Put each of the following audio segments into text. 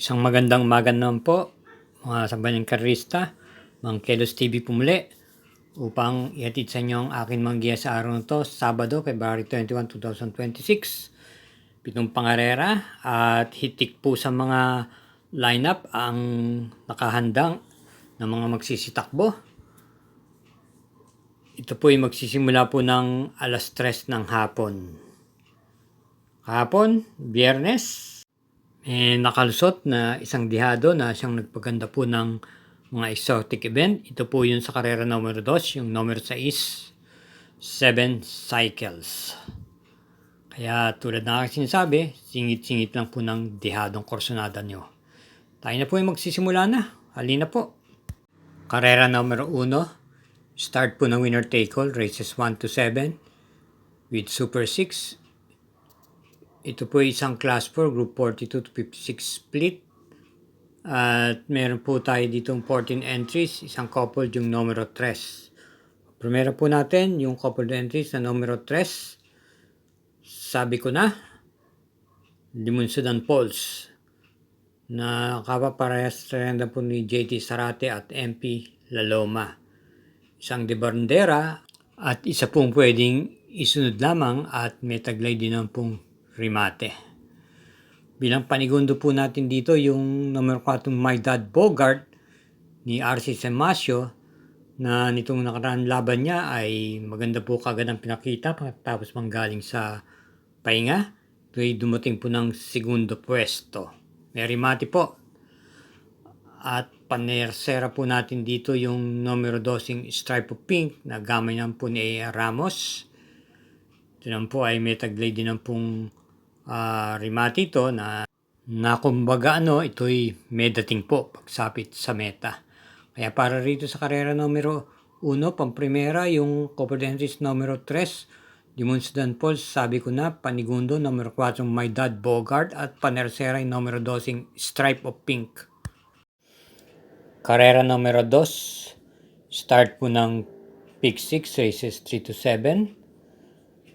Isang magandang umaga naman po, mga sambayanang karista, Mang Kelos TV po muli upang ihatid sa inyo ang aking manggiya sa araw na to, Sabado, February 21, 2026. Pitong pangarera at hitik po sa mga lineup ang nakahandang ng mga magsisitakbo. Ito po ay magsisimula po ng alas 3 ng hapon. Kahapon, Biyernes, nakalusot na isang dihado na siyang nagpaganda po ng mga exotic event. Ito po yun sa karera numero 2, yung numero 6, 7 cycles. Kaya tulad na aking sinasabi, singit-singit lang po ng dihadong korsonada nyo. Tayo na po yung magsisimula na. Halina po. Karera numero 1, start po ng winner take all, races 1 to 7 with Super 6. Ito po ay isang class 4, group 42 to 56 split. At meron po tayo ditong 14 entries, isang couple yung numero 3. Primero po natin yung couple entries na numero 3. Sabi ko na, Limunsudan Pulse na kapaparehas trenda po ni JT Sarate at MP Laloma. Isang de bandera at isa pong pwedeng isunod lamang at may taglay din ng pong remate. Bilang panigundo po natin dito yung numero 4 My Dad Bogart ni RC Semasio na nitong nakaraan laban niya ay maganda po kagad ang pinakita tapos manggaling sa pahinga. Ito ay dumating po ng segundo pwesto. May remate po. At panersera po natin dito yung numero 2 Stripe of Pink na gamay naman po ni A. Ramos. Ito naman po ay may taglay din ng pong remate ito na kumbaga ito'y may dating po pagsapit sa meta. Kaya para rito sa karera numero 1, pamprimera yung couple entries numero 3, Limunsudan Pulse, sabi ko na, panigundo numero 4 My Dad Bogart at panersera yung numero 2 Stripe of Pink. Karera numero 2, start po ng Pick 6, races 3 to 7.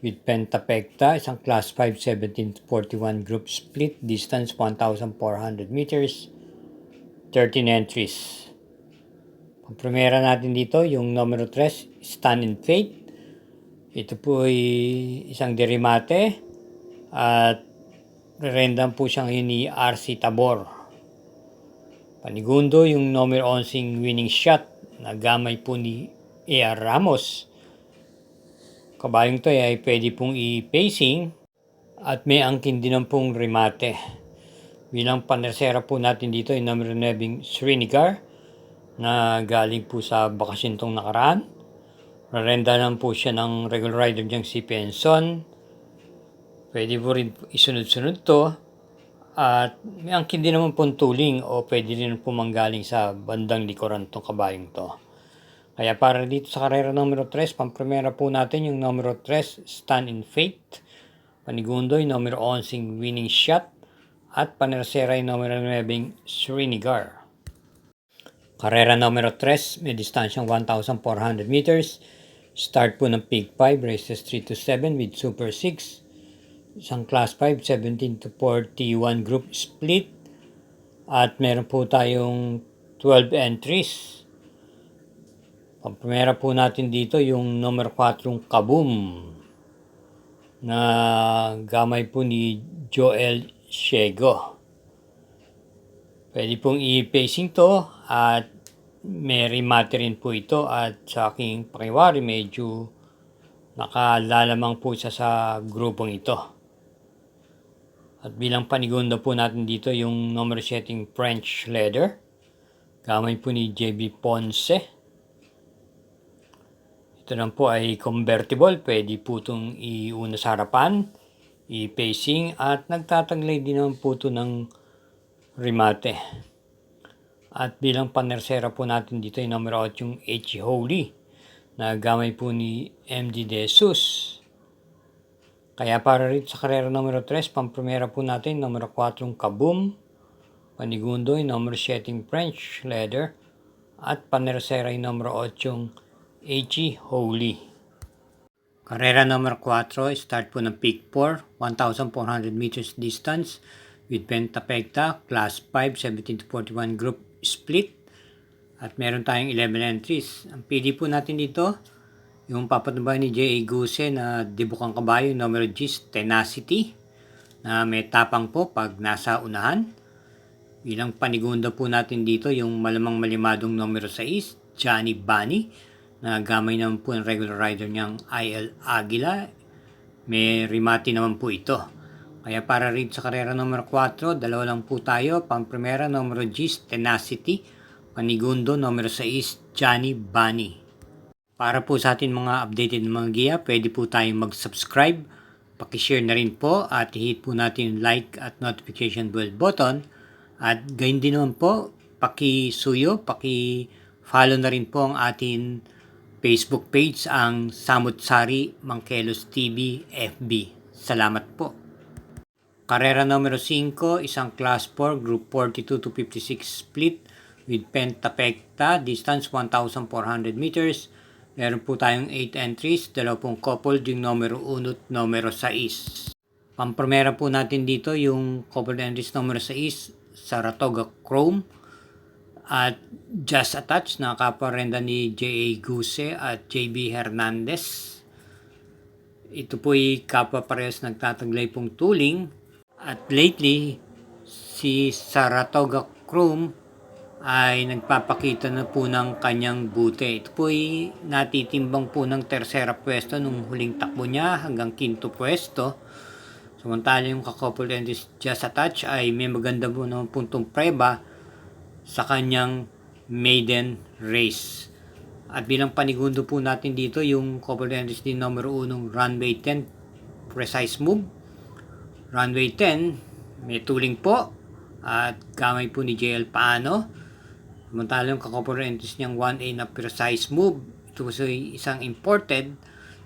With Pentapecta, isang class 5, 17 to 41 group split, distance 1,400 meters, 13 entries. Pagprimera natin dito, yung numero 3, Stand in Faith. Ito po ay isang derimate at re-rendan po siya ngayon ni RC Tabor. Panigundo, yung numero 11 Winning Shot na gamay po ni A.R. Ramos. Kabayong to ay pwede pong i-pacing at may angkin din ng pong remate. Bilang panersera po natin dito yung numero 9 Srinigar na galing po sa bakasyon tong nakaraan. Rarenda lang po siya ng regular rider niyang si Penson. Pwede po rin isunod-sunod to. At may angkin din naman pong tuling o pwede rin po manggaling sa bandang likuran tong kabayong to. Kaya para dito sa karera numero 3, pamprimera po natin yung numero 3, Stand in Faith. Panigundo yung numero 11, Winning Shot. At panersera yung numero 9, Srinigar. Karera numero 3, may distansyang 1,400 meters. Start po ng Pig 5, races 3 to 7 with Super 6. Isang class 5, 17 to 41 group split. At meron po tayong 12 entries. Pagprimera po natin dito yung numero 4 Kaboom na gamay po ni Joel Shego. Pwede pong i-pacing to at may remate rin po ito at sa aking pakiwari medyo nakalalamang po siya sa grupong ito. At bilang panigundo po natin dito yung numero 7 French Leather. Gamay po ni JB Ponce. Ito lang po ay convertible, pwede po itong iuna sa harapan, i-pacing at nagtataglay din naman po ito ng remate. At bilang panersera po natin dito yung numero 8 yung H. Holy na gamay po ni MD De Jesus. Kaya para rito sa karera numero 3, pamprimera po natin numero 4 Kaboom, panigundo yung numero 7 French Leather at panersera yung numero 8 H. Holy. Karera numero 4, start po ng Peak 4, 1,400 meters distance with Pentapecta, Class 5, 17 to 41 group split. At meron tayong 11 entries. Ang pili po natin dito, yung papatnubayan ni J.A. Guse na Dibukang Kabayo, numero G's, Tenacity, na may tapang po pag nasa unahan. Bilang panigunda po natin dito, yung malamang malimadong numero 6, Johnny Bunny, na gamay naman po ng regular rider niyang IL Aguila. May rimati naman po ito. Kaya para rin sa karera numero 4, dalawa lang po tayo. Pang-primera, numero G's, Tenacity. Panigundo, numero 6, Johnny Bunny. Para po sa atin mga updated mga giya, pwede po tayong mag-subscribe. Pakishare na rin po at hit po natin yung like at notification bell button. At gayon din naman po, paki-suyo, paki-follow na rin po ang ating Facebook page, ang Samut Sari Mangkelos TV FB. Salamat po. Karera numero 5, isang Class 4, Group 42 to 56 split with Pentapecta, distance 1,400 meters. Meron po tayong 8 entries, dalawa pong coupled, yung numero 1 at numero 6. Pampremera po natin dito yung coupled entries numero 6, Saratoga Chrome at Just Attached na kaparenda ni J.A. Guse at J.B. Hernandez. Ito po'y kapwa parehas nagtataglay pong tuling at lately si Saratoga Chrome ay nagpapakita na po ng kanyang buti. Ito po'y natitimbang po ng tersera pwesto nung huling takbo niya hanggang quinto pwesto. Samantala yung kakoupled entries Just Attached ay may maganda po ng puntong preba sa kanyang maiden race. At bilang panigundo po natin dito yung coupled entries din numero 1 Runway 10 Precise Move. Runway 10 may tuling po at gamay po ni JL Paano. Samantala yung kakoupled entries niyang 1A na Precise Move, ito po isang imported,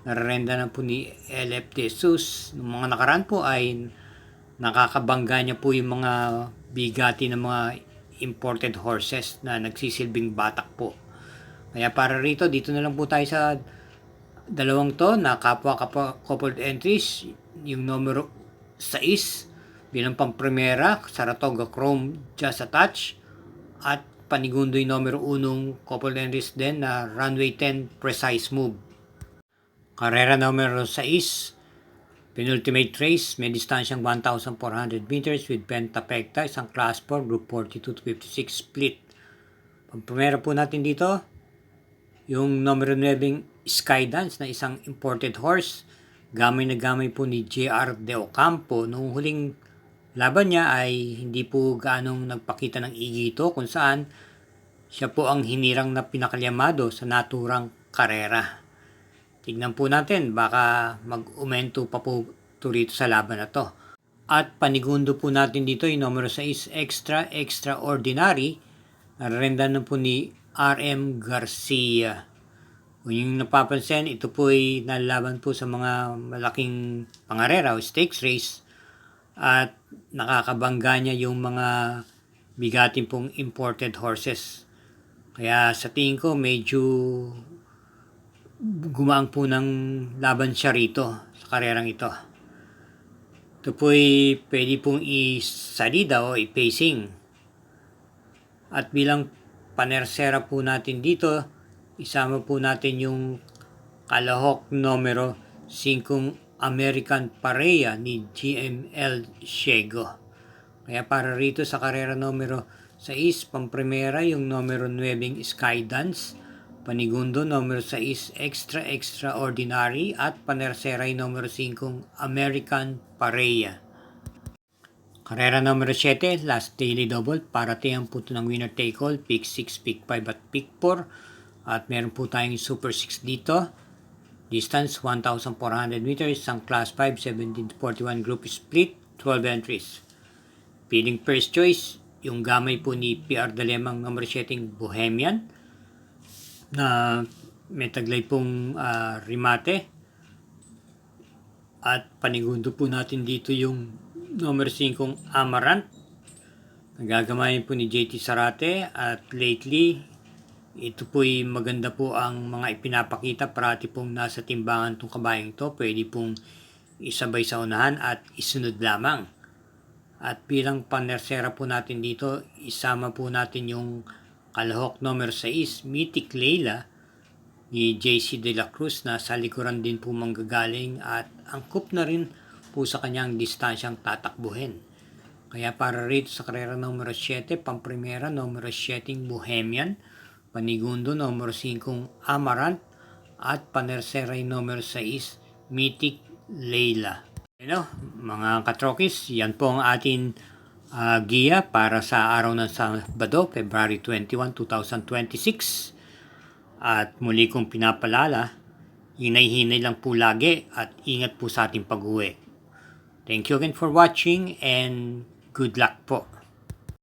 nararenda na po ni LF De Jesus. Noong mga nakaraan po ay nakakabangga niya po yung mga bigati ng mga imported horses na nagsisilbing batak po. Kaya para rito, dito na lang po tayo sa dalawang to na kapwa coupled entries. Yung numero 6 bilang pang-primera, Saratoga Chrome Just Attached, at panigundo yung numero 1 coupled entries din na Runway 10 Precise Move. Karera numero 6, penultimate race, may distansyang 1,400 meters with Pentapecta, isang Class 4, Group 42 to 56 split. Pagprimera po natin dito, yung numero 9 Skydance na isang imported horse, gamay na gamay po ni JR De Ocampo. Noong huling laban niya ay hindi po gaanong nagpakita ng igito kung saan siya po ang hinirang na pinakalyamado sa naturang karera. Tignan po natin, baka mag-umento pa po rito sa laban na to. At panigundo po natin dito yung numero 6, Extraordinary, nararenda na po ni RM Garcia. Kung yung napapansin, ito po ay nalalaban po sa mga malaking pangarera o stakes race at nakakabangga niya yung mga bigatin pong imported horses. Kaya sa tingin ko medyo gumaang po ng laban siya rito sa karerang ito. Ito po'y pwede pong isalida o i-pacing. At bilang panersera po natin dito, isama po natin yung kalahok numero 5 American Pareya ni GML Ciego. Kaya para rito sa karera numero 6, pang-primera yung numero 9 Skydance, panigundo numero 6 Extraordinary at panersera yung numero 5 American Pareya. Karera numero 7, last daily double, parating po ito ng winner take all, pick 6, pick 5 at pick 4. At meron po tayong super 6 dito. Distance 1,400 meters, isang class 5, 17 to 41 group split, 12 entries. Piling first choice, yung gamay po ni PR Dalemang numero 7 Bohemian na may taglay pong rimate. At panigundo po natin dito yung numero 5 Amarant. Nagagamayin po ni JT Sarate at lately ito po'y maganda po ang mga ipinapakita parati pong nasa timbangan itong kabayang ito. Pwede pong isabay sa unahan at isunod lamang. At bilang panersera po natin dito, isama po natin yung kalahok number 6, Mythic Layla ni JC De La Cruz na sa likuran din po manggagaling at angkop na rin po sa kanyang distansyang tatakbuhin. Kaya para rito sa karera numero 7, pamprimera numero 7 Bohemian, panigundo numero 5 Amarant at panerseray numero 6 Mythic Layla. Mga katrokis, yan po ang ating giya para sa araw ng Sabado, February 21, 2026. At muli kong pinapalala, hinay-hinay lang po lagi at ingat po sa ating pag-uwi. Thank you again for watching and good luck po.